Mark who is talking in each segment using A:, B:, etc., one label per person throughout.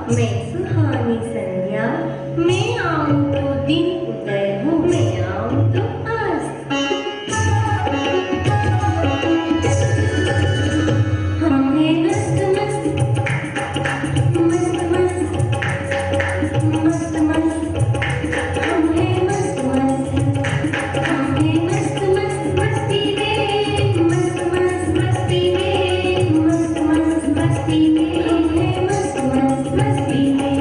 A: मैं सुहानी संध्या, मैं आऊं तो दिन उदय हो, मैं आऊं तो अस्त। हम हैं मस्त मस्त मस्त मस्त मस्त मस्त, हम हैं मस्त मस्त, हम हैं मस्त मस्त मस्ती में, मस्त मस्त मस्ती में, मस्त मस्त मस्ती में, हम हैं मस्त मस्त मस्ती में।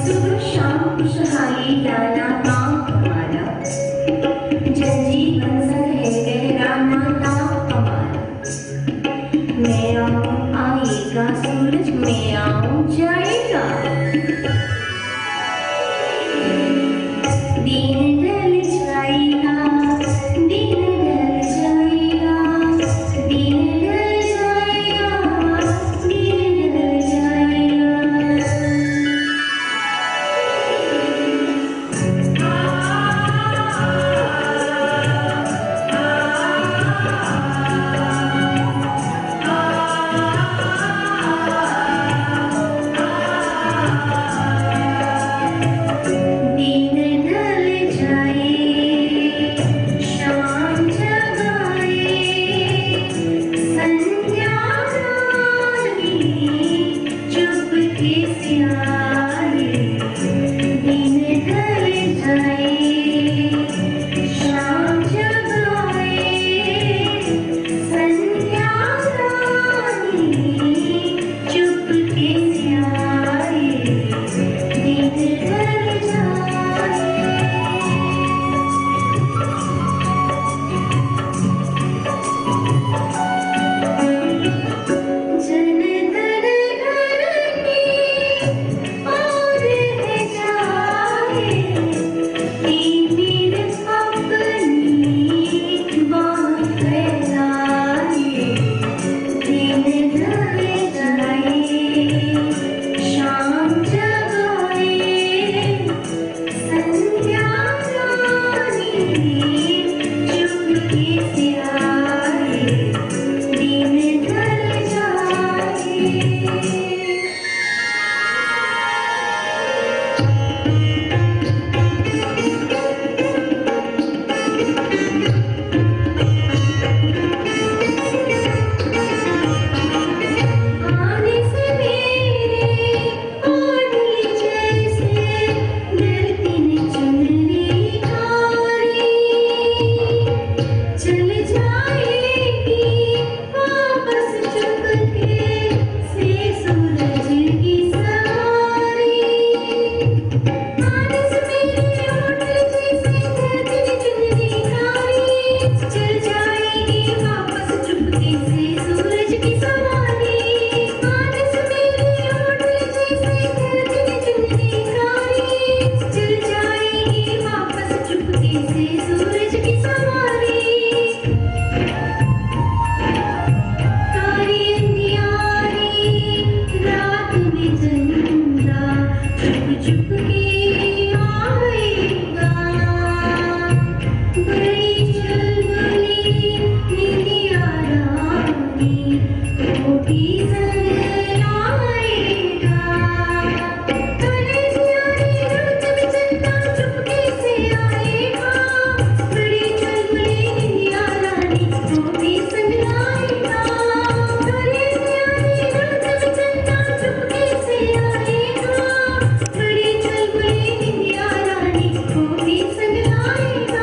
A: सुबह शाम खुशहाली लाना काम हमारा, जनजीवन है गहरा नाता हमारा। मैं आऊं आएगा सूरज, मैं आऊं जाएगा, दिन ढल जाएगा, दिन ढल जाएगा, दिन ढल जाएगा, दिन ढल जाएगा। दिन ढल जाए, शाम जगाए, संध्या रानी चुपके से आए। दिन ढल जाए, शाम जगाए, संध्या रानी चुपके से आए। दिन ढल जाए। जन तन घर में और है जाए, तीर अपनी बाँह फैलाए। दिन ढल जाए, शाम जगाए, संध्या रानी चुपके से आए। दिन ढल जाए। आने से मेरे ओढ़ी जैसे धरती ने चुनरी तारी, चल जाएगी वापस चुपके से सूरज की सवारी। आने से मेरे ओढ़ी जैसे धरती ने चुनरी तारी, चल जाएगी वापस चुपके से सूरज की सवारी। आने से मेरे ओढ़ी जैसे धरती ने चुनरी तारी, चल जाएगी वापस चुपके से सूरज की सवारी। तारी अंधियारी रात में चंदा चुप चुप के आएगा, बड़ी चुलबुली निंदिया रानी वो भी संग लाएगा। तारी अंधियारी रात में चंदा चुपके से आएगा, बड़ी चुलबुली निंदिया रानी वो भी संग लाएगा। तारी अंधियारी रात में चंदा चुपके से आएगा, बड़ी चुलबुली निंदिया रानी वो भी संग लाएगा।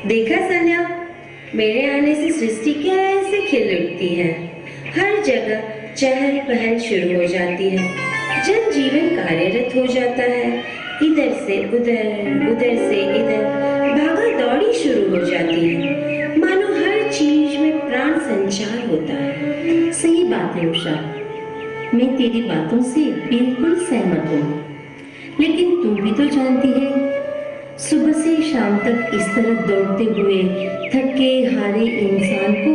B: देखा संध्या, मेरे आने से सृष्टि कैसे खिल उठती है। हर जगह चहल पहल शुरू हो जाती है, जन जीवन कार्यरत हो जाता है। इधर से उधर, उधर से इधर भागा दौड़ी शुरू हो जाती है, मानो हर चीज में प्राण संचार होता है।
C: सही बात है उषा, मैं तेरी बातों से बिल्कुल सहमत हूँ। लेकिन तू भी तो जानती है, सुबह से शाम तक इस तरह दौड़ते हुए थके हारे इंसान को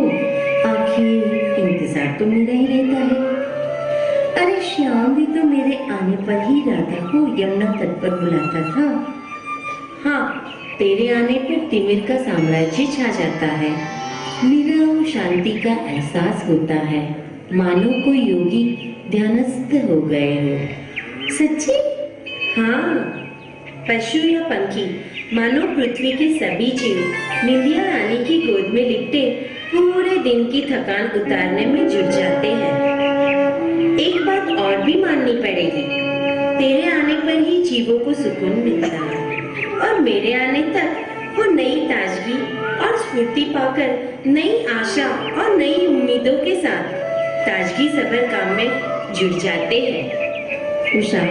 C: आखिर इंतजार तो मेरा ही रहता है। अरे श्याम भी तो मेरे आने पर ही राधा को यमुना तट पर बुलाता था।
B: हाँ, तेरे आने पर तिमिर का साम्राज्य छा जाता है।
C: निरव शांति का एहसास होता है, मानो कोई योगी ध्यानस्थ हो गए हो।
B: सच्ची? हाँ, पशु या पंखी, मानो पृथ्वी के सभी जीव निंदिया रानी की गोद में लिपटे पूरे दिन की थकान उतारने में जुट जाते हैं। एक बात और भी माननी पड़ेगी, तेरे आने पर ही जीवों को सुकून मिलता है और मेरे आने तक वो नई ताजगी और स्फूर्ति पाकर नई आशा और नई उम्मीदों के साथ ताजगी सबर काम में जुट जाते हैं।
C: उषा,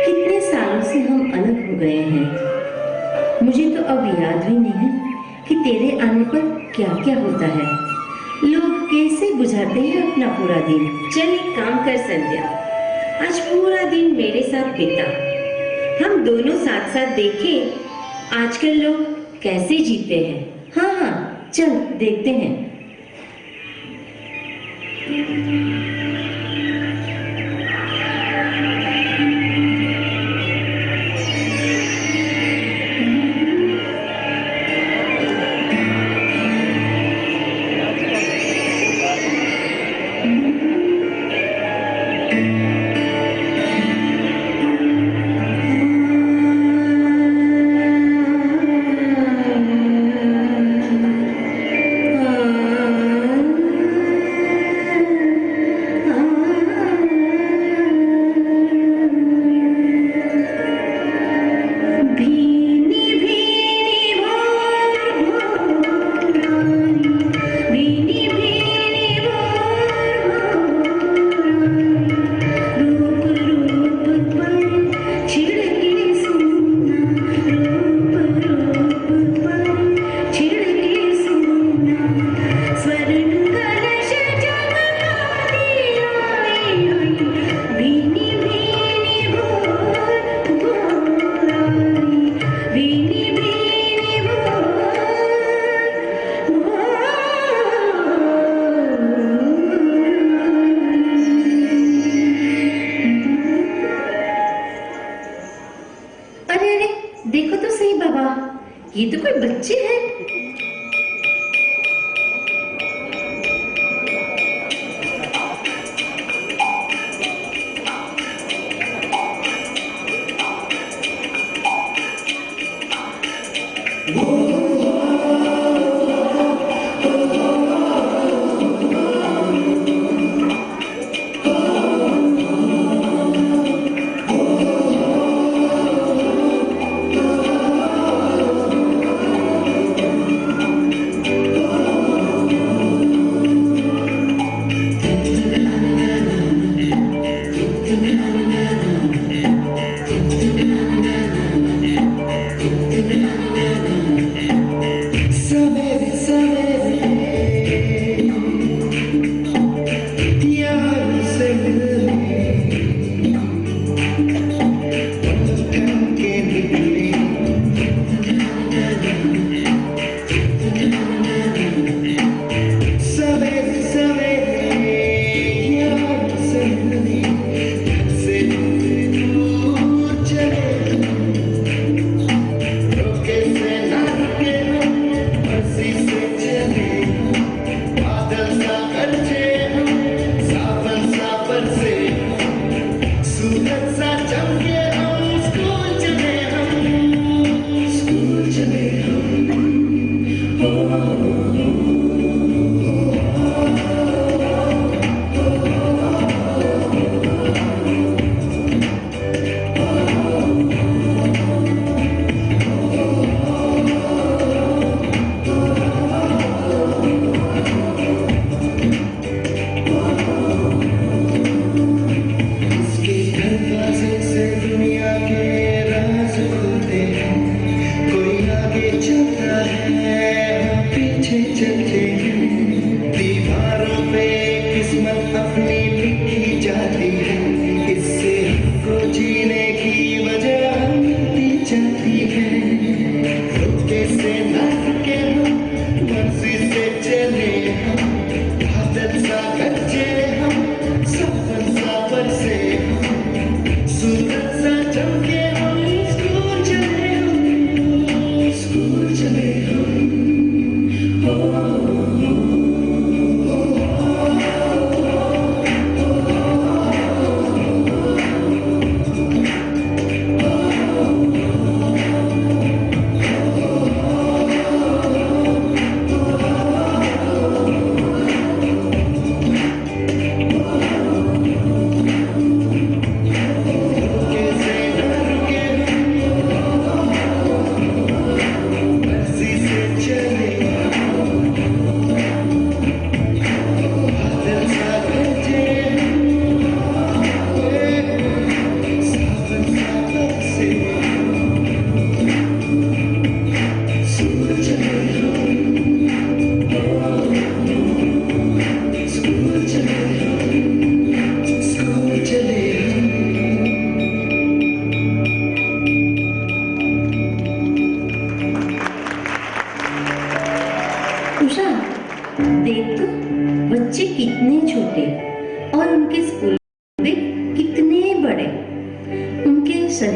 C: कितने सालों से हम अलग हो गए हैं। मुझे तो अब याद भी नहीं कि तेरे आने पर क्या क्या होता है। लोग कैसे गुजारते हैं अपना पूरा दिन।
B: चल एक काम कर संध्या, आज पूरा दिन मेरे साथ बिता। हम दोनों साथ साथ देखें आजकल लोग कैसे जीते हैं।
C: हाँ हाँ, चल देखते हैं। देखो तो सही बाबा, ये तो कोई बच्चे हैं।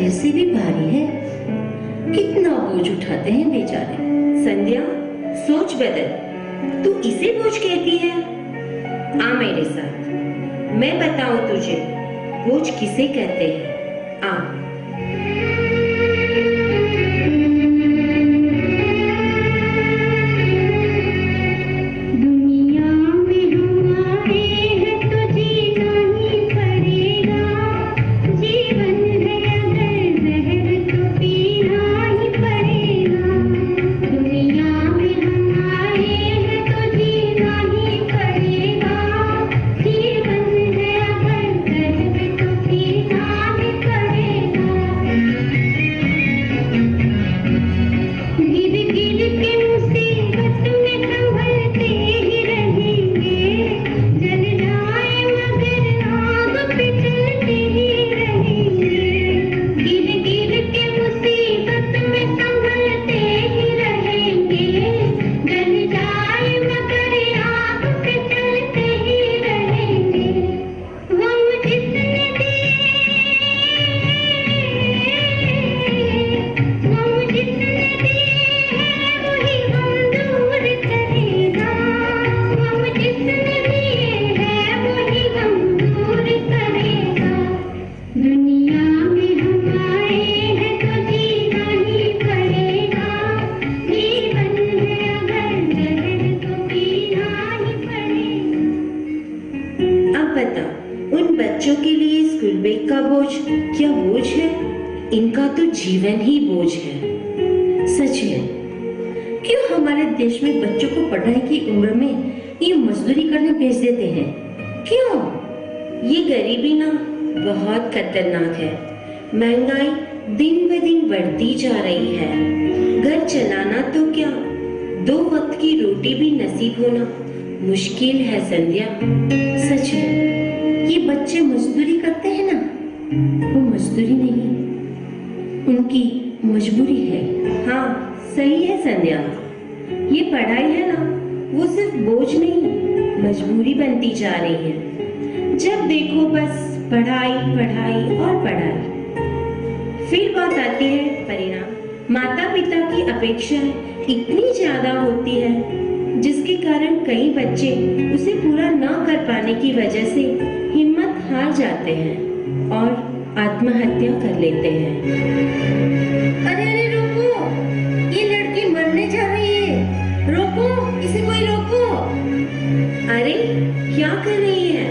C: शरीर से भी भारी है। कितना बोझ उठाते हैं बेचारे।
B: संध्या, सोच बदल। तू इसे बोझ कहती है? आ मेरे साथ, मैं बताऊं तुझे बोझ किसे कहते हैं। आ।
A: दुनिया में हमारे है तो जीना ही पड़ेगा। जीवन है अगर जहर तो पीना ही पड़ेगा। दुनिया में हमारे है तो जीना ही पड़ेगा। जीवन है अगर जहर तो पीना ही पड़ेगा। गिर गिर के मुसीबत में संभलते ही रहेंगे। जल जाए मगर आग पे चलते ही रहेंगे। गिर गिर के मुसीबत में संभलते ही रहेंगे। जल जाए मगर आग पे चलते ही रहेंगे। गम जिसने दिए, गम जिसने दिए वही गम दूर करेगा। गम जिसने दिए है वही गम दूर करेगा। दुनिया में हमारे है तो जीना ही पड़ेगा। जीवन है अगर जहर तो पीना ही पड़ेगा।
B: अब बता, उन बच्चों के लिए स्कूल बैग का बोझ क्या बोझ है? इनका तो जीवन ही बोझ है।
C: सच है। क्यों हमारे देश में बच्चों को पढ़ाई की उम्र में ये मजदूरी करने भेज देते हैं? क्यों?
B: ये गरीबी ना बहुत खतरनाक है। महंगाई दिन ब दिन बढ़ती जा रही है। घर चलाना तो क्या, 2 वक्त की रोटी भी नसीब होना मुश्किल है संध्या।
C: सच है। ये बच्चे मजदूरी करते हैं ना, वो मजदूरी नहीं, उनकी मजबूरी है।
B: हाँ, सही है संध्या। ये पढ़ाई है ना, वो सिर्फ बोझ नहीं, मजबूरी बनती जा रही है। जब देखो बस पढ़ाई पढ़ाई और पढ़ाई। फिर बात आती है परिणाम। माता पिता की अपेक्षा इतनी ज्यादा होती है जिसके कारण कई बच्चे उसे पूरा न कर पाने की वजह से हिम्मत हार जाते हैं और आत्महत्या कर लेते हैं।
C: अरे अरे रोको, ये लड़की मरने जा रही है। रोको, इसे कोई रोको।
B: अरे क्या कर रही है?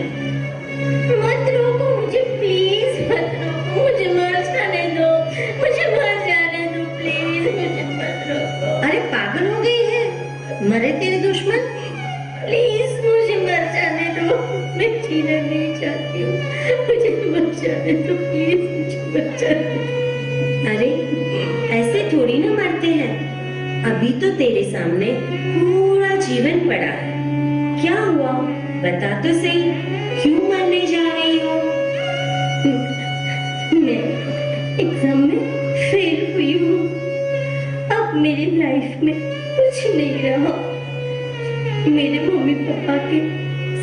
C: मत रोको मुझे, प्लीज मत रोको। मुझे मर जाने दो, मुझे मर जाने दो, प्लीज मुझे मत रोको। अरे पागल हो गई है? मरे तेरे दुश्मन। प्लीज मुझे मर जाने दो, मैं जीना नहीं चाहती हूँ। मुझे मर जाने दो, प्लीज मुझे मर जाने दो।
B: अरे ऐसे थोड़ी ना मरते हैं। अभी तो तेरे सामने पूरा जीवन पड़ा है। क्या हुआ बता तो सही, क्यों मरने जा रही हो?
C: मैं एग्जाम में फेल हुई हूँ। अब मेरी लाइफ में कुछ नहीं रहा। मेरे मम्मी पापा के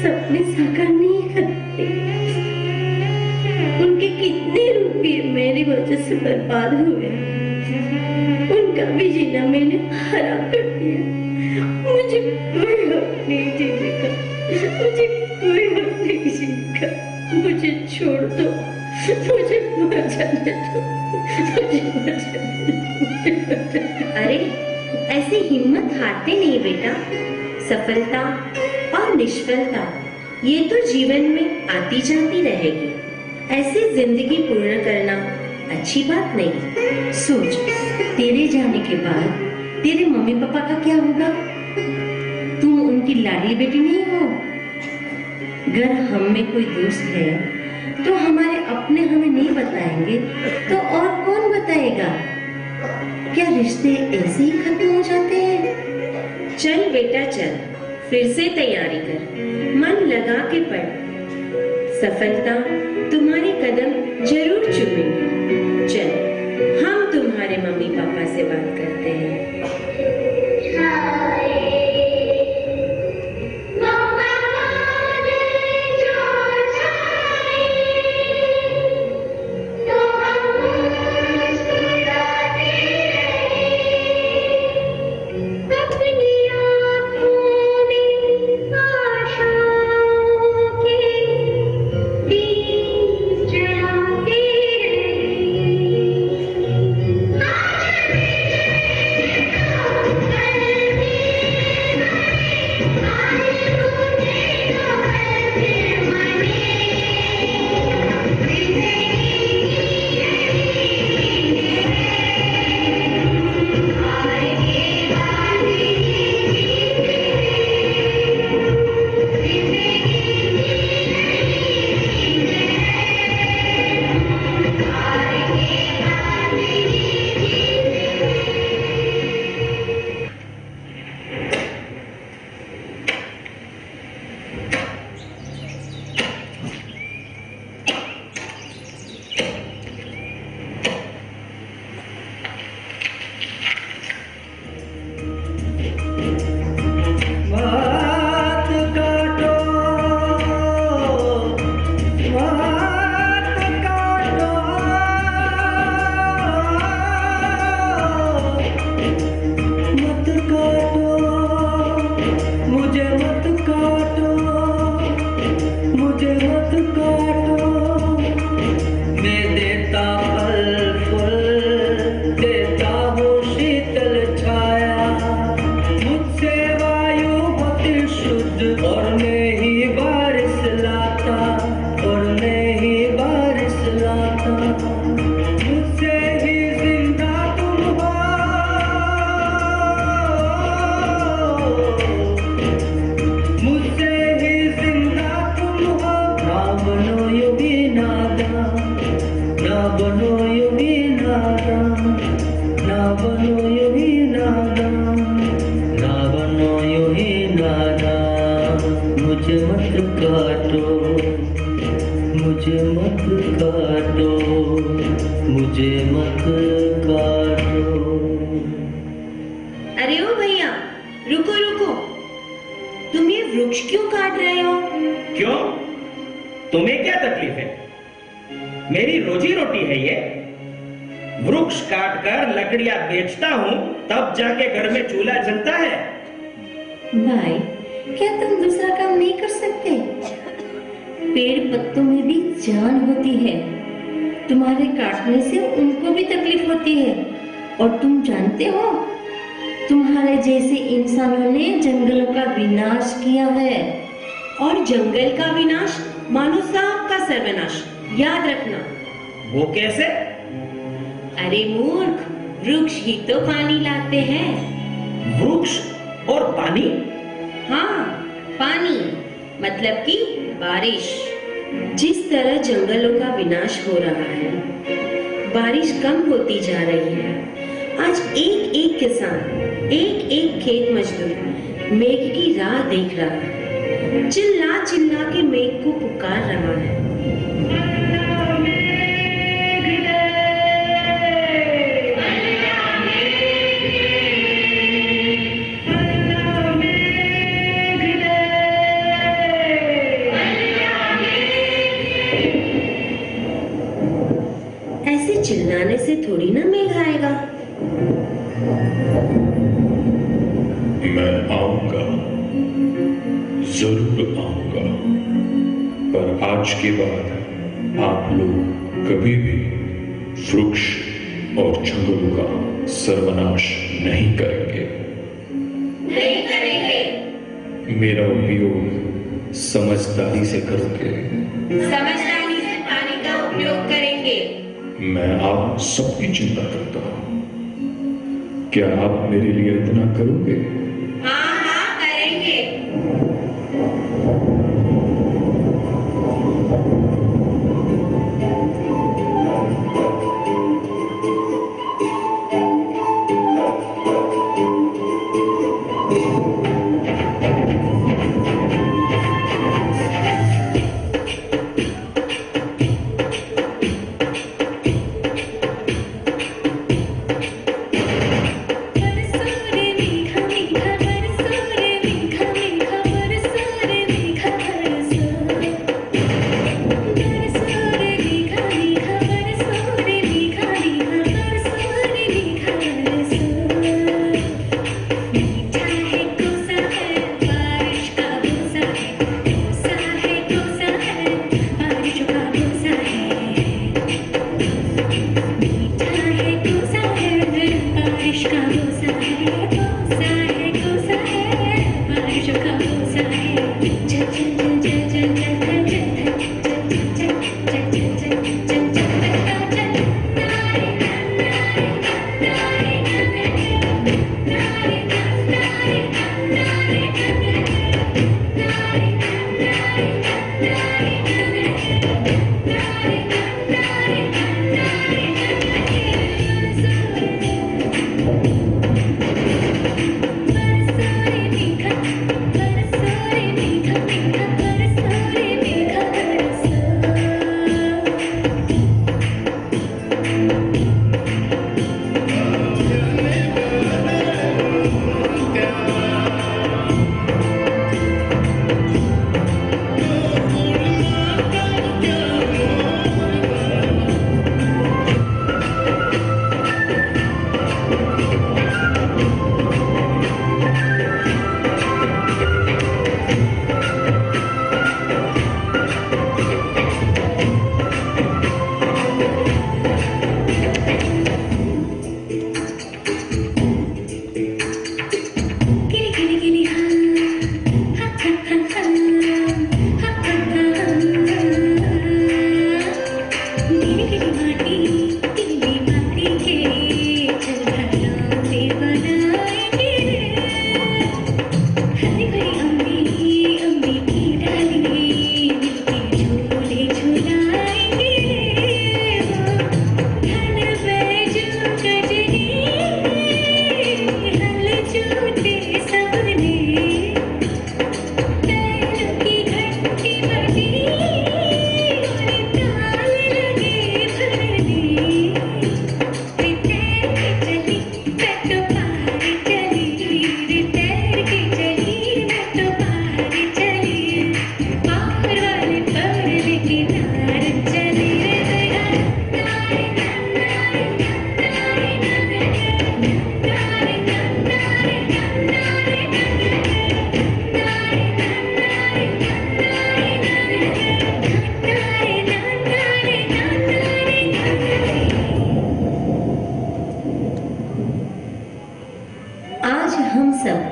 C: सपने साकार नहीं करते। उनके कितने रुपये मेरी वजह से बर्बाद हुए। उनका भी जीना मैंने हराम कर दिया। मुझे कोई हक नहीं जीने का, मुझे कोई हक नहीं जीने का। मुझे छोड़ दो, मुझे मर जाने दो, मुझे मर जाने दो, मुझे मर जाने दो।
B: अरे ऐसे हिम्मत हारते नहीं बेटा। सफलता और निष्फलता ये तो जीवन में आती जाती रहेगी। ऐसे जिंदगी पूर्ण करना अच्छी बात नहीं।
C: सोच, तेरे जाने के बाद तेरे मम्मी पापा का क्या होगा? तुम उनकी लाडली बेटी नहीं हो। अगर हम में कोई दोस्त है तो हमारे अपने हमें नहीं बताएंगे तो और कौन बताएगा? क्या रिश्ते ऐसे ही खत्म हो जाते हैं?
B: चल बेटा चल, फिर से तैयारी कर, मन लगा के पढ़। सफलता तुम्हारे कदम जरूर चूमेगी। चल, हम तुम्हारे मम्मी पापा से बात करते हैं।
A: तो हम
D: बनो यूं ही नादान, ना बनो यूं ही नादान, ना बनो यूं ही नादान। मुझे मत काटो, मुझे मत काटो, मुझे मत काटो।
B: अरे ओ भैया, रुको रुको, तुम ये वृक्ष क्यों काट रहे हो?
E: क्यों? तुम्हें क्या तकलीफ है? मेरी रोजी रोटी है ये। वृक्ष काटकर लकड़ियां बेचता हूँ, तब जाके घर में चूल्हा जलता है।
C: भाई, क्या तुम दूसरा काम नहीं कर सकते? पेड़ पत्तों में भी जान होती है। तुम्हारे काटने से उनको भी तकलीफ होती है। और तुम जानते हो, तुम्हारे जैसे इंसानों ने जंगलों का विनाश किया है।
B: और जंगल का विनाश मानो सांप का सर्वनाश, याद रखना।
E: वो कैसे?
B: अरे मूर्ख, वृक्ष ही तो पानी लाते हैं।
E: वृक्ष और पानी?
B: हाँ, पानी मतलब कि बारिश। जिस तरह जंगलों का विनाश हो रहा है, बारिश कम होती जा रही है। आज एक एक किसान, एक एक खेत मजदूर मेघ की राह देख रहा है, चिल्ला चिल्ला के मेघ को पुकार रहा है। ऐसे चिल्लाने से थोड़ी ना मेघ आएगा।
F: मैं आऊंगा, जरूर आऊंगा, पर आज के बाद आप लोग कभी भी वृक्ष और जंगलों का सर्वनाश नहीं करेंगे।
B: नहीं करेंगे।
F: मेरा उपयोग समझदारी से करोगे।
B: समझदारी से पानी का उपयोग करेंगे।
F: मैं आप सबकी चिंता करता हूं। क्या आप मेरे लिए इतना करोगे?
B: हाँ हाँ करेंगे।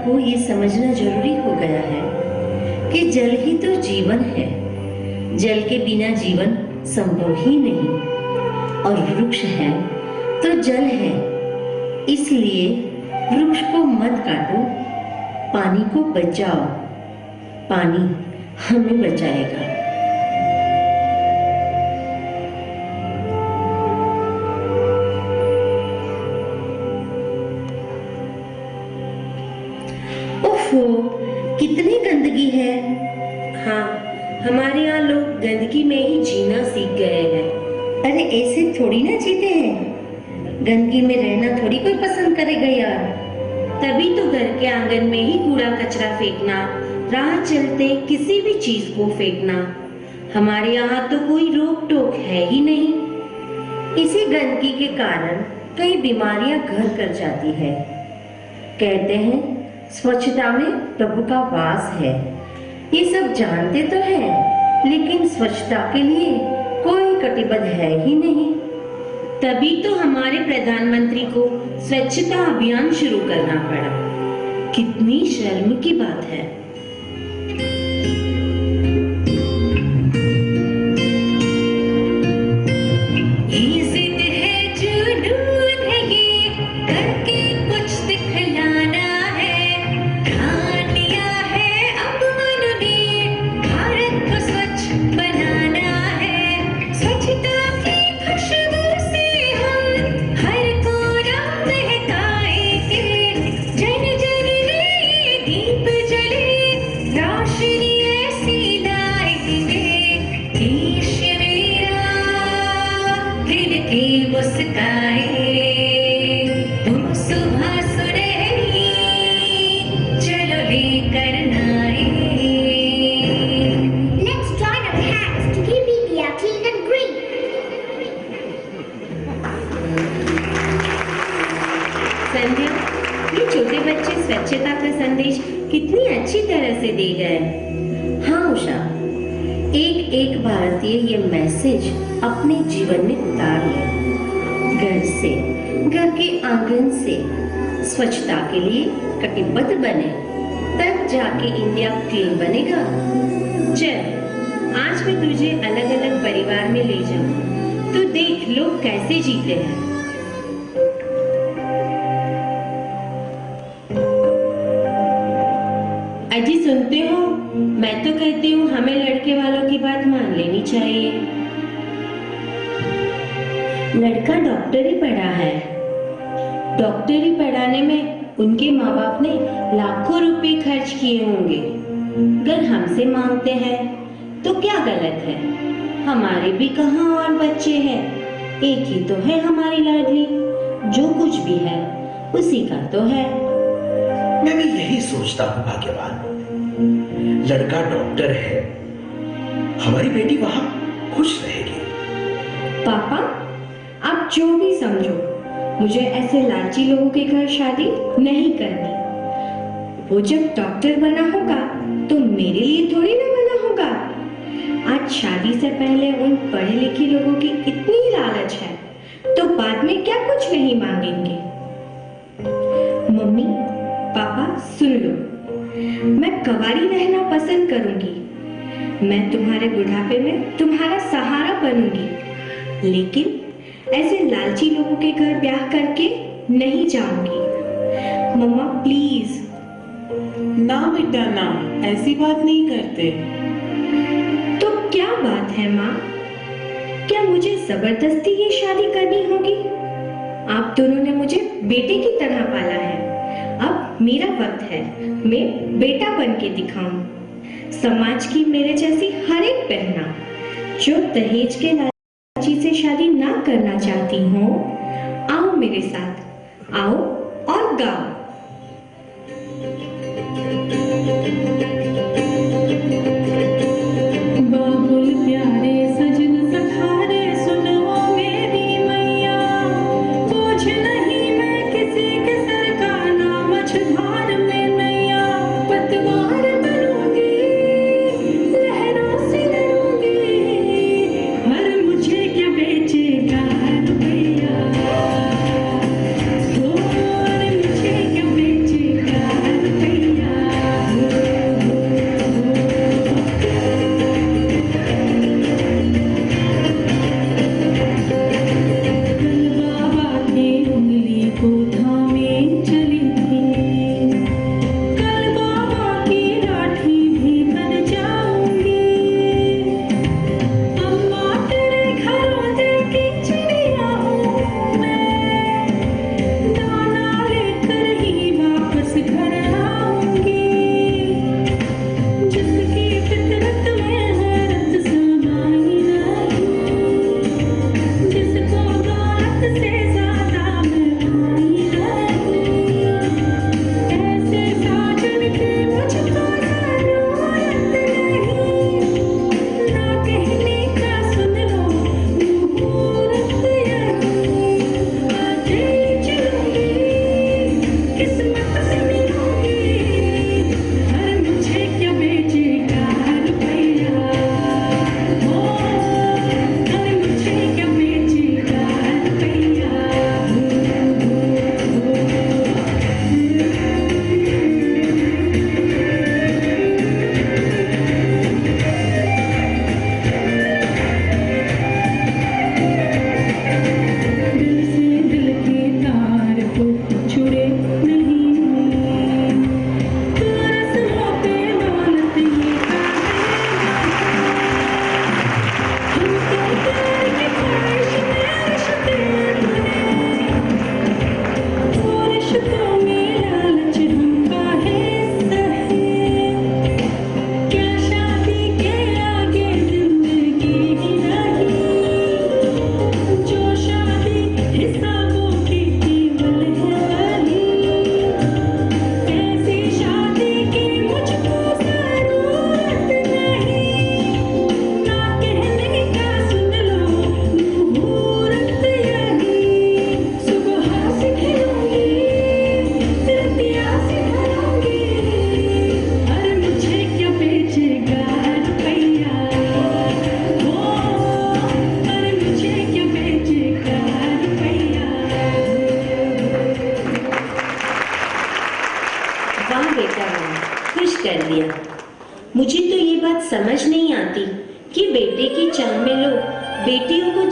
C: को ये समझना जरूरी हो गया है कि जल ही तो जीवन है। जल के बिना जीवन संभव ही नहीं। और वृक्ष है तो जल है, इसलिए वृक्ष को मत काटो, पानी को बचाओ। पानी हमें बचाएगा। ओफो, कितनी गंदगी है।
B: हाँ, हमारे यहाँ लोग गंदगी में ही जीना सीख गए हैं।
C: अरे ऐसे थोड़ी ना जीते हैं। गंदगी में रहना थोड़ी कोई पसंद करेगा यार।
B: तभी तो घर के आंगन में ही कूड़ा कचरा फेंकना, राह चलते किसी भी चीज को फेंकना, हमारे यहाँ तो कोई रोक टोक है ही नहीं।
C: इसी गंदगी के कारण कई बीमारियां घर कर जाती है। कहते हैं स्वच्छता में प्रभु का वास है। ये सब जानते तो हैं, लेकिन स्वच्छता के लिए कोई कटिबद्ध है ही नहीं।
B: तभी तो हमारे प्रधानमंत्री को स्वच्छता अभियान शुरू करना पड़ा। कितनी शर्म की बात है।
A: ये जिद है, जुनून है, ये करके कुछ दिखलाना है। ठान लिया है अब मन ने, भारत को स्वच्छ बनाना है। स्वच्छता की खुशबू से हम हर कोना महकाएंगे। जन जन में ये दीप जले, रोशनी ऐसी लाएंगे। देश मेरा फिर के मुस्काए, तुम सुबह सुनहरी, चलो लेकर नाए। Let's join our hands to keep India clean and green.
B: संध्या, ये छोटे बच्चे स्वच्छता का संदेश कितनी अच्छी तरह से दे गए।
C: हाँ उषा, एक एक भारतीय ये मैसेज अपने जीवन में उतार ले। घर से, घर के आंगन से स्वच्छता के लिए कटिबद्ध बने, तब जाके इंडिया क्लीन बनेगा।
B: चल, आज मैं तुझे अलग अलग परिवार में ले जाऊं, तो देख लोग कैसे जीते हैं। अजी सुनते हो, मैं तो कहती हूँ हमें लड़के वालों की बात मान लेनी चाहिए। लड़का डॉक्टरी पढ़ा है। डॉक्टरी पढ़ाने में उनके माँ बाप ने लाखों रुपए खर्च किए होंगे। अगर हमसे मांगते हैं तो क्या गलत है। हमारे भी कहाँ और बच्चे हैं, एक ही तो है हमारी लाडली। जो कुछ भी है उसी का तो है।
G: मैं भी यही सोचता हूँ भाग्यवान। लड़का डॉक्टर है, हमारी बेटी वहां खुश रहेगी।
B: पापा, आप जो भी समझो, मुझे ऐसे लालची लोगों के घर शादी नहीं करनी। वो जब डॉक्टर बना होगा तो मेरे लिए थोड़ी ना बना होगा। आज शादी से पहले उन पढ़े लिखे लोगों की इतनी लालच है, तो बाद में क्या कुछ नहीं मांगेंगे। मम्मी पापा सुन लो, मैं कवारी रहना पसंद करूंगी। मैं तुम्हारे बुढ़ापे में तुम्हारा सहारा बनूंगी, लेकिन ऐसे लालची लोगों के घर ब्याह करके नहीं जाऊंगी। मम्मा प्लीज।
H: ना बेटा ना, ऐसी बात नहीं करते।
B: तो क्या बात है माँ? क्या मुझे जबरदस्ती ये शादी करनी होगी? आप दोनों ने मुझे बेटे की तरह पाला है। अब मेरा वक्त है मैं बेटा बन के दिखाऊं। समाज की मेरे जैसी हर एक बहना जो दहेज के लालची से शादी ना करना चाहती हो, आओ मेरे साथ, आओ और गाओ।
H: बाबुल प्यारे सजन सखारे, सुनो मेरी मैया। बोझ नहीं मैं किसी के सर का, ना मझधार में नैया। पतवार बनूंगी, लहरों से लड़ूंगी, हर मुझे क्या बेचेगा रुपया। हो, हर मुझे क्या बेचेगा रुपया।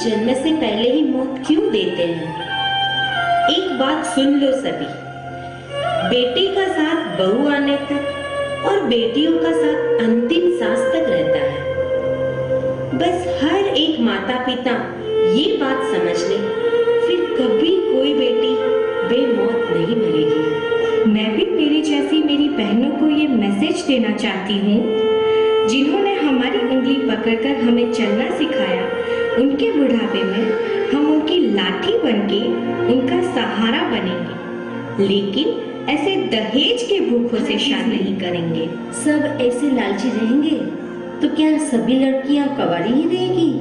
B: जन्म से पहले ही मौत क्यों देते हैं? एक बात सुन लो सभी, बेटे का साथ बहू आने तक और बेटियों का साथ अंतिम सांस तक रहता है। बस हर एक माता पिता ये बात समझ ले, फिर कभी कोई बेटी बेमौत नहीं मरेगी।
C: मैं भी तेरी जैसी मेरी बहनों को ये मैसेज देना चाहती हूँ, जिन्होंने हमारी उंगली पकड़कर हमें चलना सिखाया, उनके बुढ़ापे में हम उनकी लाठी बनके उनका सहारा बनेंगे, लेकिन ऐसे दहेज के भूखों से शादी नहीं करेंगे।
I: सब ऐसे लालची रहेंगे तो क्या सभी लड़कियां कवारी ही रहेगी?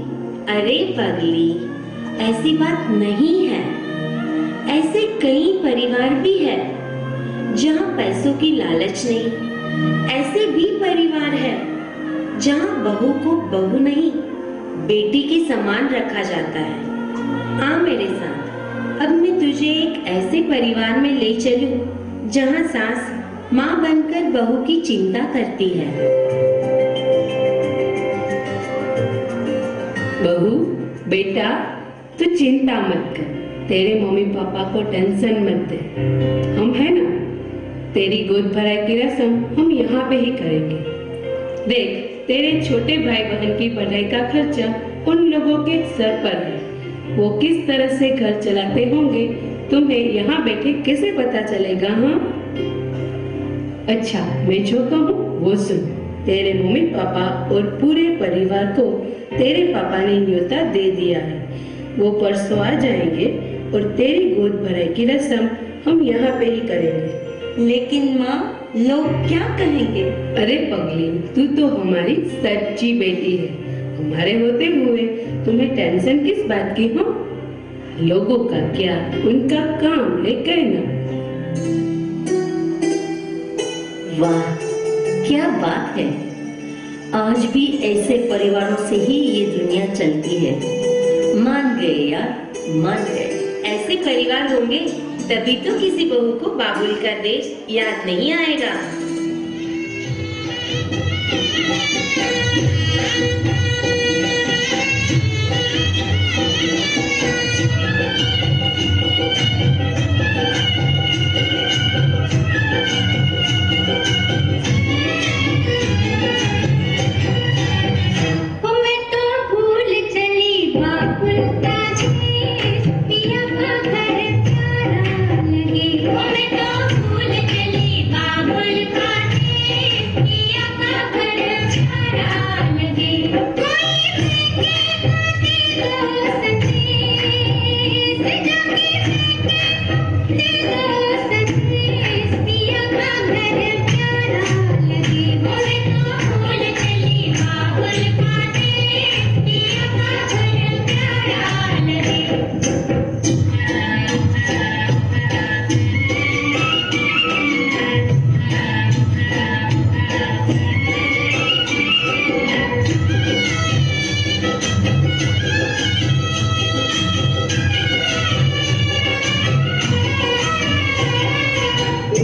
B: अरे पगली, ऐसी बात नहीं है। ऐसे कई परिवार भी है जहाँ पैसों की लालच नहीं। ऐसे भी परिवार है जहाँ बहू को बहू नहीं, बेटी के समान रखा जाता है। आ मेरे साथ, अब मैं तुझे एक ऐसे परिवार में ले चलूं जहाँ सास माँ बनकर बहू की चिंता करती है।
J: बहू, बेटा, तू चिंता मत कर, तेरे मम्मी पापा को टेंशन मत दे, हम है ना। तेरी गोद भराई की रस्म हम यहाँ पे ही करेंगे। देख, तेरे छोटे भाई बहन की पढ़ाई का खर्चा उन लोगों के सर पर है। वो किस तरह से घर चलाते होंगे तुम्हें यहाँ बैठे कैसे पता चलेगा? हाँ, अच्छा, मैं जो कहूँ वो सुन। तेरे मम्मी पापा और पूरे परिवार को तेरे पापा ने न्योता दे दिया है। वो परसों आ जाएंगे और तेरी गोद भराई की रस्म हम यहाँ पे ही करेंगे।
C: लेकिन माँ, लोग क्या कहेंगे?
J: अरे पगली, तू तो हमारी सच्ची बेटी है। हमारे होते हुए तुम्हें टेंशन किस बात की? हो लोगों का क्या, उनका काम है कहना।
I: वाह, क्या बात है। आज भी ऐसे परिवारों से ही ये दुनिया चलती है। मान गए यार, मान गए।
B: ऐसे परिवार होंगे तभी तो किसी बहू को बाबुल का देश याद नहीं आएगा।
A: मैं तो भूल चली बाबुल का देश, पिया का घर प्यारा लगे। मैं तो भूल चली बाबुल का देश, पिया का घर प्यारा लगे। कोई फेंके दे दो संदेश, जाके फेंके दे दो संदेश, पिया का घर प्यारा लगे। मैं तो भूल चली बाबुल का देश, पिया का घर प्यारा लगे।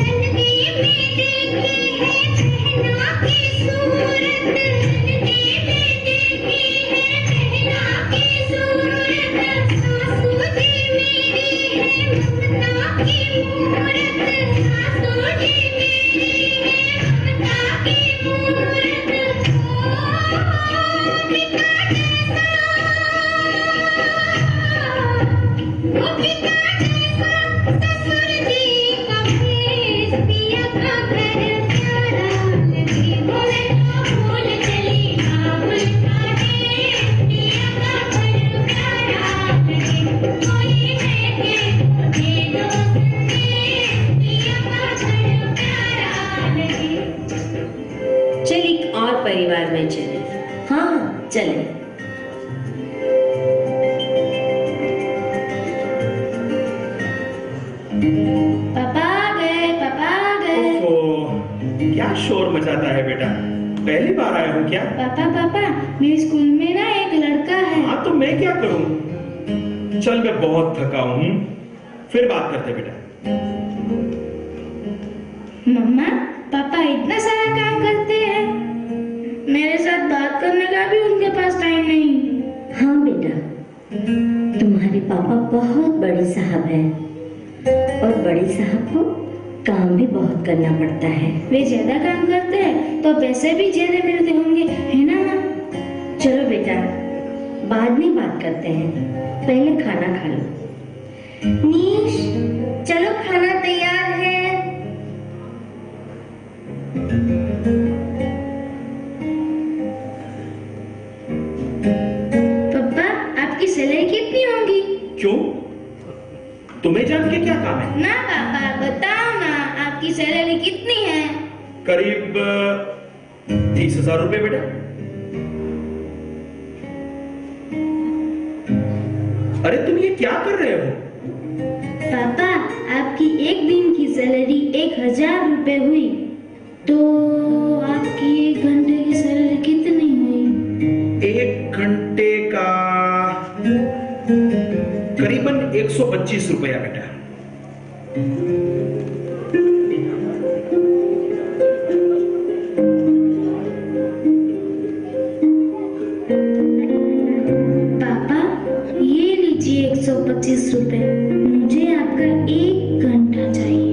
A: नन्ही में देखी है बहना की सूरत, नन्ही में देखी है बहना की सूरत। सासू जी मेरी है ममता की मूरत, सासू जी मेरी है ममता की मूरत। पिता जैसा, ओ पिता जैसा ससुर जी का भेष, पिया का घर प्यारा लगे। मैं तो भूल चली बाबुल का देश, पिया का घर प्यारा लगे। कोई फेंके दे दो संदेश, पिया का घर प्यारा लगे।
B: चल एक और परिवार में चले।
I: हाँ, चले।
A: पापा आ गए, पापा आ गए।
E: ओहो, क्या शोर मचाता है बेटा? पहली बार आया हूँ क्या?
A: पापा पापा, मेरे स्कूल में ना एक लड़का है।
E: हाँ, तो मैं क्या करूँ? चल, मैं बहुत थका हूँ, फिर बात करते बेटा।
A: मम्मा, पापा इतना सारा काम करते हैं, मेरे साथ बात करने का भी उनके पास टाइम नहीं।
I: हाँ बेटा, तुम्हारे पापा बहुत बड़े साहब हैं और बड़े साहब को काम भी बहुत करना पड़ता है।
A: वे ज्यादा काम करते हैं तो पैसे भी ज्यादा मिलते होंगे, है ना माँ?
I: चलो बेटा, बाद में बात करते हैं, पहले खाना खा लो। नीश, चलो खाना तैयार है।
A: पापा, आपकी सैलरी कितनी होगी?
E: क्यों? तुम्हें जान के क्या काम है?
A: ना पापा, बताओ ना, आपकी सैलरी कितनी है?
E: करीब 30,000 रुपए बेटा। अरे तुम ये क्या कर रहे हो?
A: पापा, आपकी एक दिन की सैलरी 1,000 रुपए हुई, तो आपकी 1 घंटे की सैलरी कितनी हुई?
E: 1 घंटे का करीबन 125 रुपया बेटा।
A: पापा, ये लीजिए 125 रुपए, मुझे आपका 1 घंटा चाहिए।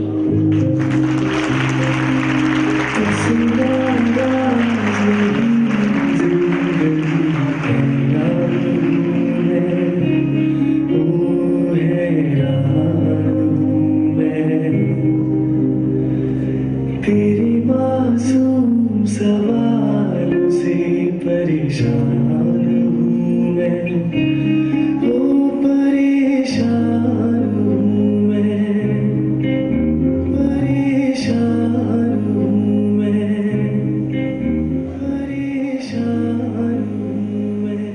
D: तेरी मासूम सवालों से परेशान हूँ मैं, ओ परेशान हूँ मैं, परेशान हूँ मैं, परेशान हूँ मैं।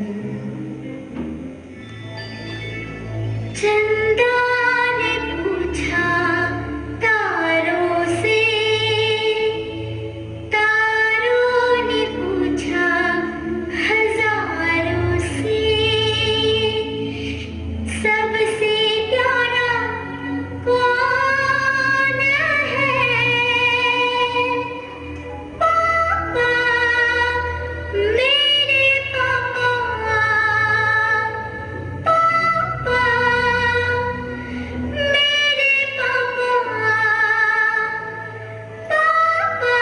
A: चंदा ने पूछा तारों से, तारों ने पूछा हजारों से, सबसे प्यारा कौन है? पापा, मेरे पापा, पापा, मेरे पापा, पापा,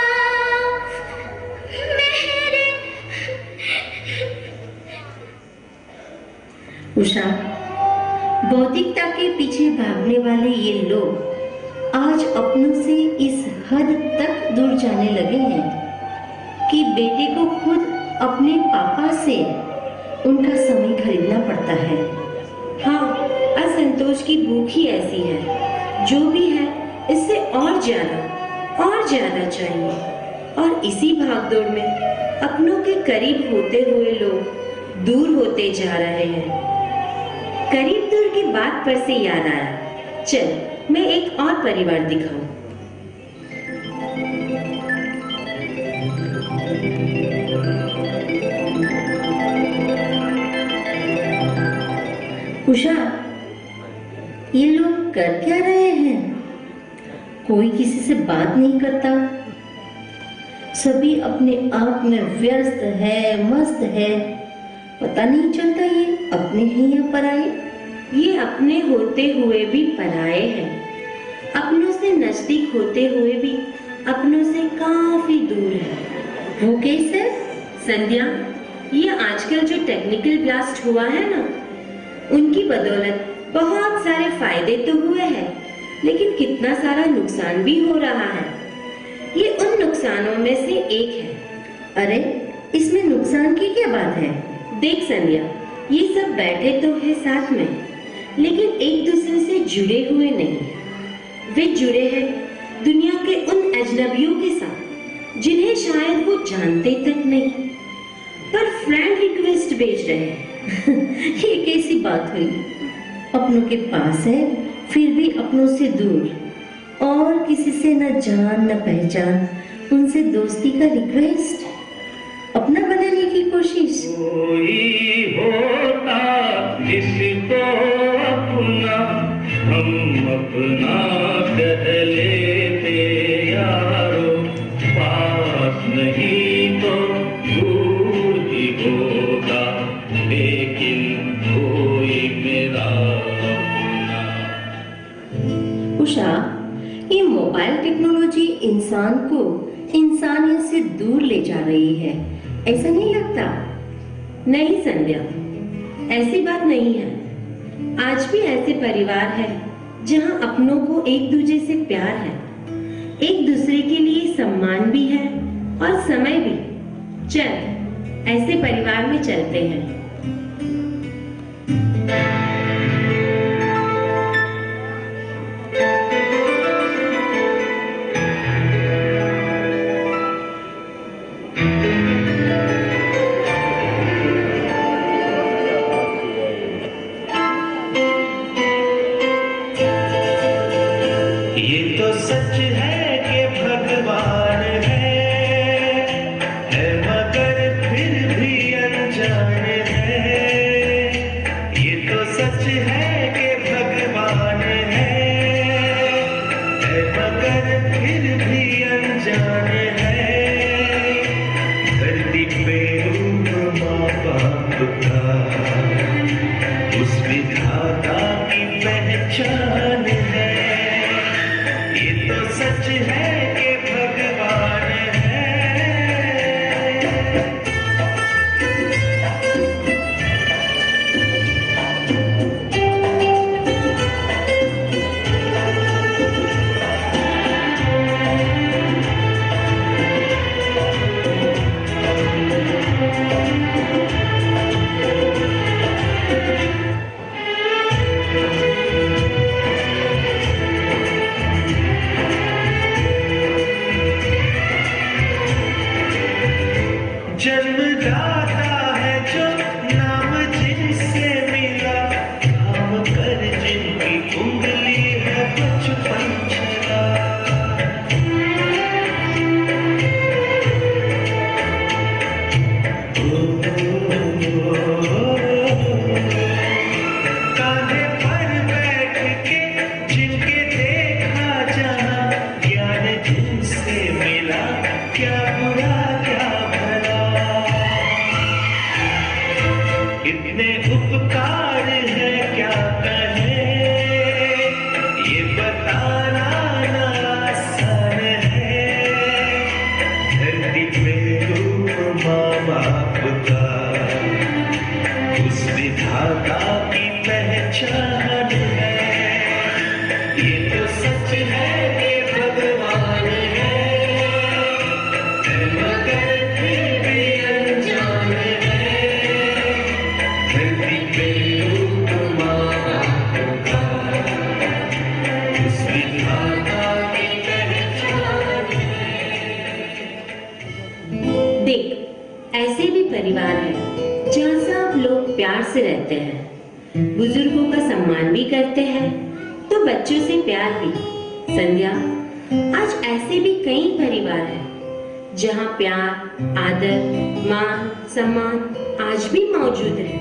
A: मेरे।
I: उषा, भौतिकता के पीछे भागने वाले ये लोग आज अपनों से इस हद तक दूर जाने लगे हैं कि बेटे को खुद अपने पापा से उनका समय खरीदना पड़ता है।
B: हाँ, असंतोष की भूख ही ऐसी है। जो भी है, इससे और ज्यादा चाहिए। और इसी भागदौड़ में अपनों के करीब होते हुए लोग दूर होते जा रहे हैं। करीब दूर की बात पर से याद आया, चल मैं एक और परिवार दिखाऊं।
I: उषा, ये लोग कर क्या रहे हैं? कोई किसी से बात नहीं करता, सभी अपने आप में व्यस्त है, मस्त है। पता नहीं चलता ये अपने हैं या पराए।
B: ये अपने होते हुए भी पराए हैं, अपनों से नजदीक होते हुए भी अपनों से काफी दूर है।
I: वो कैसे?
B: संध्या, ये आजकल जो टेक्निकल ब्लास्ट हुआ है ना, उनकी बदौलत बहुत सारे फायदे तो हुए हैं, लेकिन कितना सारा नुकसान भी हो रहा है। ये उन नुकसानों में से एक है।
I: अरे, इसमें नुकसान की क्या बात है?
B: देख संध्या, ये सब बैठे तो है साथ में, लेकिन एक दूसरे से जुड़े हुए नहीं। वे जुड़े हैं दुनिया के उन अजनबियों के साथ जिन्हें शायद वो जानते तक नहीं, पर फ्रेंड रिक्वेस्ट भेज रहे हैं।
I: ये कैसी बात हुई? अपनों के पास है, फिर भी अपनों से दूर, और किसी से न जान न पहचान, उनसे दोस्ती का रिक्वेस्ट, अपना बनाने की कोशिश।
D: कोई होता जिसको अपना हम अपना कह लेते यारो, पास नहीं तो दूर ही होगा, लेकिन कोई अपना।
I: उषा, ये मोबाइल टेक्नोलॉजी इंसान को इंसानियत से दूर ले जा रही है, ऐसा नहीं लगता?
B: नहीं संध्या, ऐसी बात नहीं है। आज भी ऐसे परिवार है जहां अपनों को एक दूसरे से प्यार है, एक दूसरे के लिए सम्मान भी है और समय भी। चल, ऐसे परिवार में चलते हैं।
D: ये तो सच है कि भगवान है मगर फिर भी अनजान है। ये तो सच है कि भगवान है मगर फिर भी अनजान है। धरती पे रूप माँ बाप का उस विधाता की पहचान है। ये तो सच है कि भगवान है। जन्मदाता है जो नाम जिनसे मिला, काम कर जिनकी उंगली है बचपन चला। कान्हे पर बैठ के जिनके देखा जहां, ज्ञान जिनसे मिला, क्या बुरा क्या भला। इतने उपकार है क्या कहें, ये बताना ना आसान है। धरती पे रूप माँ बाप का उस विधाता की पहचान है। ये तो सच है कि भगवान है मगर फिर भी अनजान है। धरती पे रूप माँ बाप का उस विधाता की पहचान है।
B: देख, ऐसे भी परिवार है जहाँ सब लोग प्यार से रहते हैं, बुजुर्गों का सम्मान भी करते हैं तो बच्चों से प्यार भी। संध्या, आज ऐसे भी कई परिवार हैं जहाँ प्यार, आदर, मान, सम्मान आज भी मौजूद है।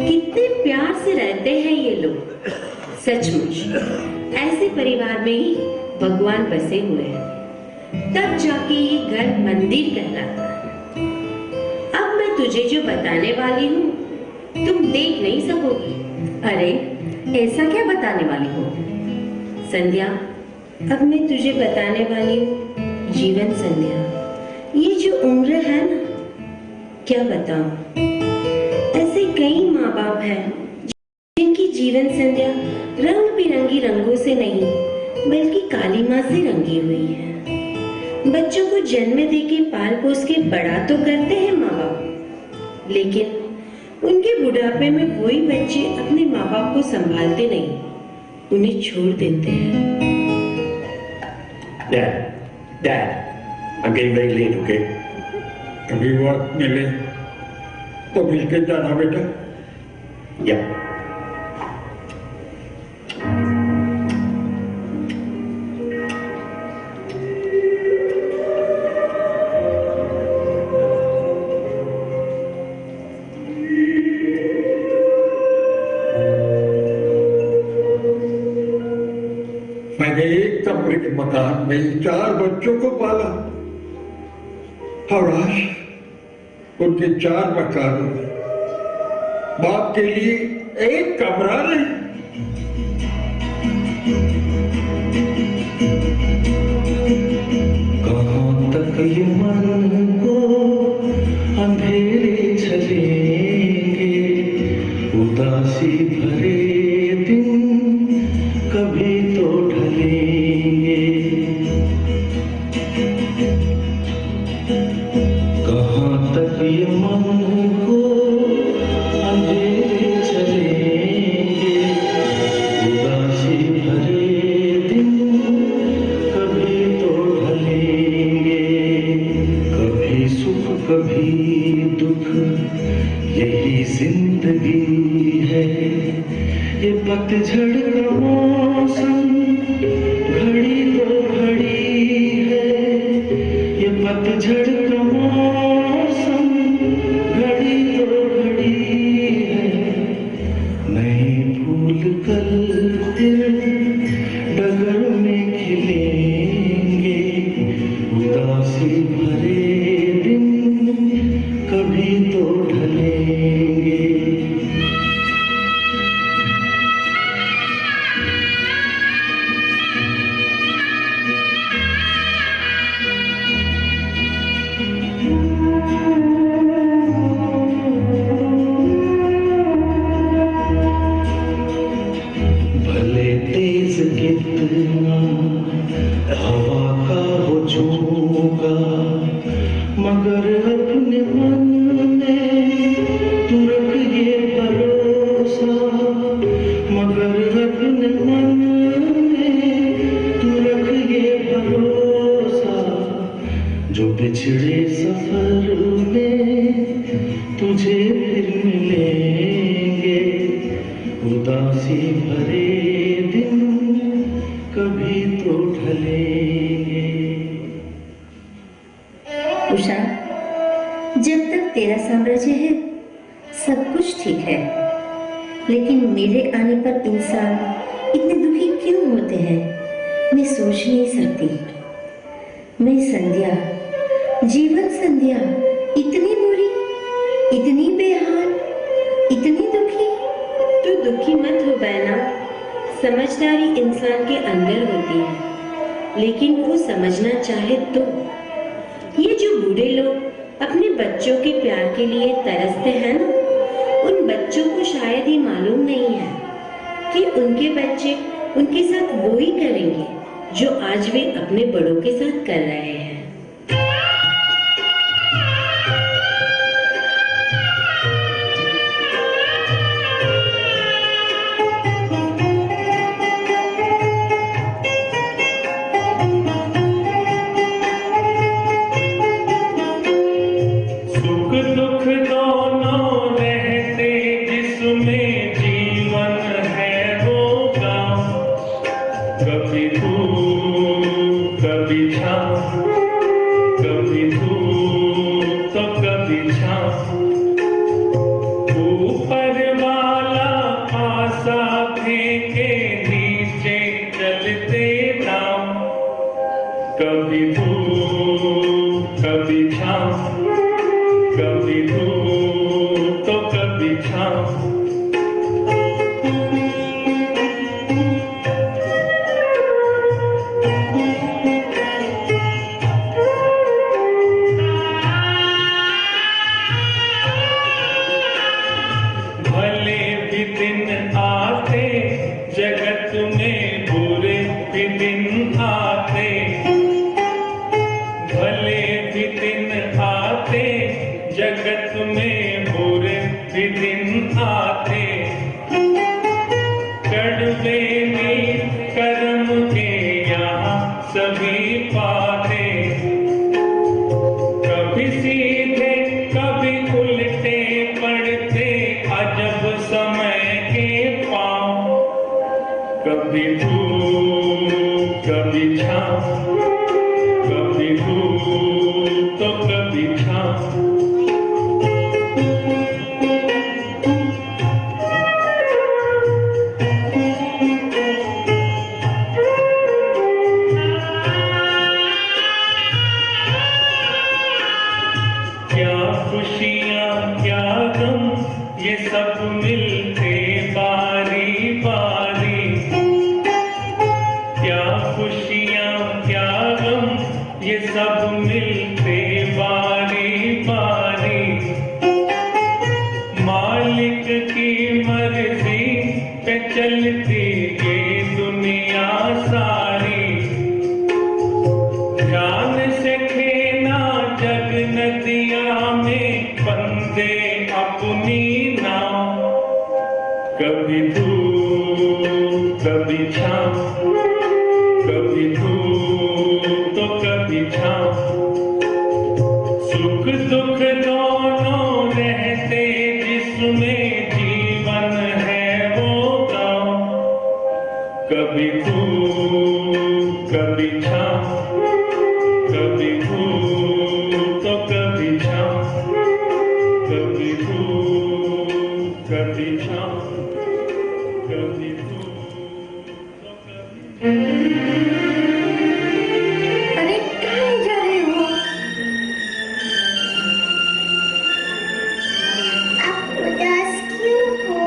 B: कितने प्यार से रहते हैं ये लोग। सचमुच ऐसे परिवार में ही भगवान बसे हुए हैं, तब जाके ये घर मंदिर कहलाता है। अब मैं तुझे जो बताने वाली हूँ तुम देख नहीं सकोगी।
I: अरे, ऐसा क्या बताने वाली हो?
B: संध्या, अब मैं तुझे बताने वाली हूँ जीवन संध्या। ये जो उम्र है ना, क्या बताऊं, ऐसे कई माँ बाप हैं जिनकी जीवन संध्या रंग बिरंगी रंगों से नहीं बल्कि काली माँ से रंगी हुई है। बच्चों को जन्म देके पाल पोस के बड़ा तो करते हैं माँ बाप, लेकिन उनके बुढ़ापे में वही बच्चे अपने माँ बाप को संभालते नहीं, उन्हें छोड़ देते हैं।
K: Dad, I'm getting very late, okay?
L: कभी वक्त मिले तो मिलके जाना बेटा।
K: Yeah.
L: मैंने एक कमरे के मकान में 4 बच्चों को पाला और आज उनके 4 मकानों में बाप के लिए एक कमरा नहीं।
D: कहाँ तक ये मन को अंधेरे चलेंगे, उदासी भरे दिन कभी तो ढलेंगे। कहाँ तक ये मन को अंधेरे चलेंगे, उदासी भरे दिन कभी तो ढलेंगे। कभी सुख कभी दुख यही जिंदगी है, ये पतझड़ का मौसम घड़ी तो घड़ी है, ये पतझड़ का मौसम घड़ी तो घड़ी है। नए फूल कल डगर में खिलेंगे, उदासी भरे दिन कभी तो ढलेंगे। भले तेज कितना हवा का हो झोंका, मगर अपने मन में तू रख ये भरोसा, मगर अपने मन में तू रख ये भरोसा। जो पिछड़े सफर में तुझे फिर मिलेंगे, उदासी भरे दिन कभी तो ढलेंगे।
I: उषा, जब तक तेरा साम्राज्य है सब कुछ ठीक है, लेकिन मेरे आने पर इंसान इतने दुखी क्यों होते हैं मैं सोच नहीं सकती। मैं संध्या, जीवन संध्या, इतनी बुरी, इतनी बेहाल, इतनी दुखी।
B: तू दुखी मत हो बहना, समझदारी इंसान के अंदर होती है, लेकिन वो समझना चाहे तो। ये जो बूढ़े लोग अपने बच्चों के प्यार के लिए तरसते हैं ना, उन बच्चों को शायद ही मालूम नहीं है कि उनके बच्चे उनके साथ वो ही करेंगे जो आज वे अपने बड़ों के साथ कर रहे हैं।
D: सुख दुख दोनों रहते जिसमें जीवन है वो गाँव, कभी धूप कभी छाँव, कभी धूप तो कभी छाँव। ऊपर वाला आशा फेंके नीचे चलते नाव, कभी धूप कभी छाँव, कभी धूप तो कभी छाँव। भले भी दिन आते जगत में, बुरे भी दिन आते। भले भी दिन आते जगत में, बुरे भी दिन आते। कड़वे मीत कर्म के यहाँ सभी पाते, कभी सीधे कभी उल्टे पड़ते अजब समय के पाँव। कभी धूप कभी छाँव, कभी धूप तो कभी छाँव। क्या खुशियाँ क्या गम ये सब मिलते
M: चलती ये दुनिया सारी, जान से खेना जग नदिया में बंदे अपनी नाव, कभी धूप कभी छाँव, कभी धूप तो कभी छाँव, सुख दुख दोनों रहते जिसमें जीवन है वो गाँव, कभी धूप कभी छाँव, कभी धूप तो कभी छाँव, कभी धूप कभी छाँव, कभी धूप तो कभी
I: अरे कहाँ जा रहे हो?
A: आप उदास क्यों हो?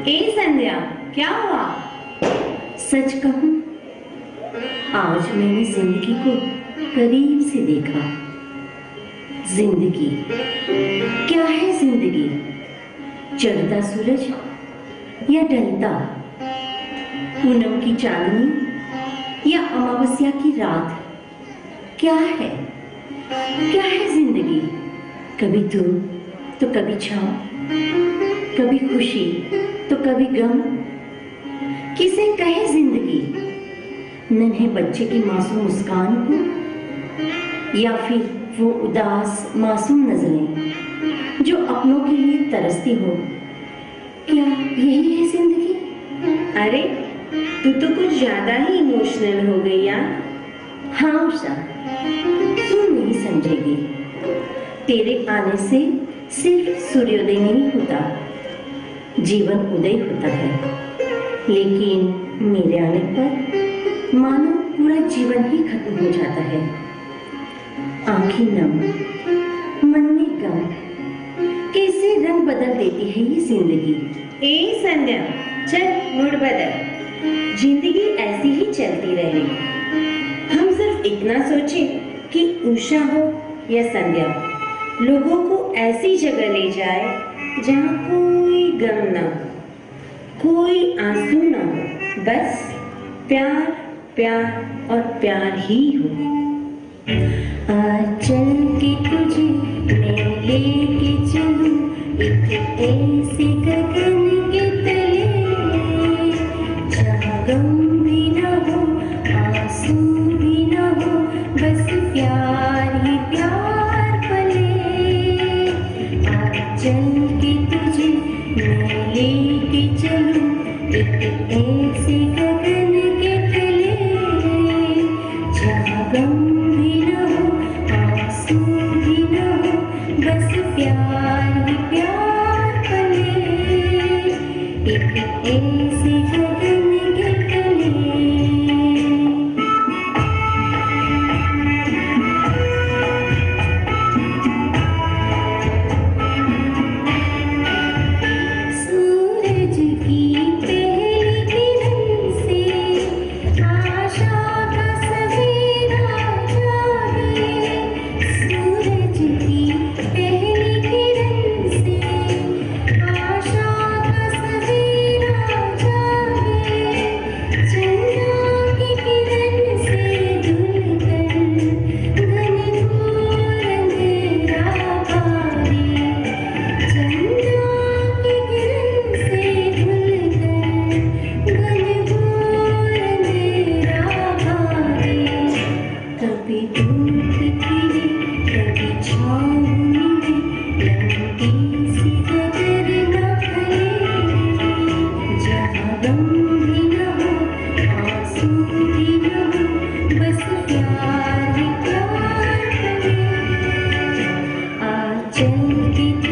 B: ए संध्या, क्या हुआ?
I: सच कहूं, आज मैंने जिंदगी को करीब से देखा। जिंदगी क्या है? जिंदगी चढ़ता सूरज या ढलता, पूनम की चांदनी या अमावस्या की रात, क्या है? क्या है जिंदगी? कभी धूप तो कभी छाँव, कभी खुशी तो कभी गम। किसे कहे जिंदगी? नन्हे बच्चे की मासूम मुस्कान को, या फिर वो उदास मासूम नजरें जो अपनों के लिए तरसती हो? क्या यही है जिंदगी?
B: अरे तू तो कुछ ज्यादा ही इमोशनल हो गई यार।
I: हाँ उषा, तू नहीं समझेगी। तेरे आने से सिर्फ सूर्योदय नहीं होता, जीवन उदय होता है। लेकिन मेरे आने पर मानो पूरा जीवन ही खत्म हो जाता है। आंखें नम, मन में गम, कैसे रंग बदल देती है ये जिंदगी।
B: ए संध्या, चल मूड बदल। जिंदगी ऐसी ही चलती रहेगी। हम सिर्फ इतना सोचें कि उषा हो या संध्या, लोगों को ऐसी जगह ले जाए जहाँ कोई गम ना हो, कोई आंसू ना हो, बस प्यार प्यार और प्यार ही हो।
I: आज चल के तुझे मैं लेके चलूं एक ऐसे गगन के तले, जहाँ गम भी न हो, आंसू भी न हो, बस प्यार ही प्यार पले। आज चल के तुझे मैं लेके चलूं एक ऐसे गगन के तले, जहाँ गम भी न हो, आंसू भी न हो, बस प्यार ही प्यार पले। एक ऐसे गगन के तले। सूरज की पहली किरण से आशा का सवेरा जागे। सूरज की पहली किरण से आशा का सवेरा जागे।
A: मूर्ति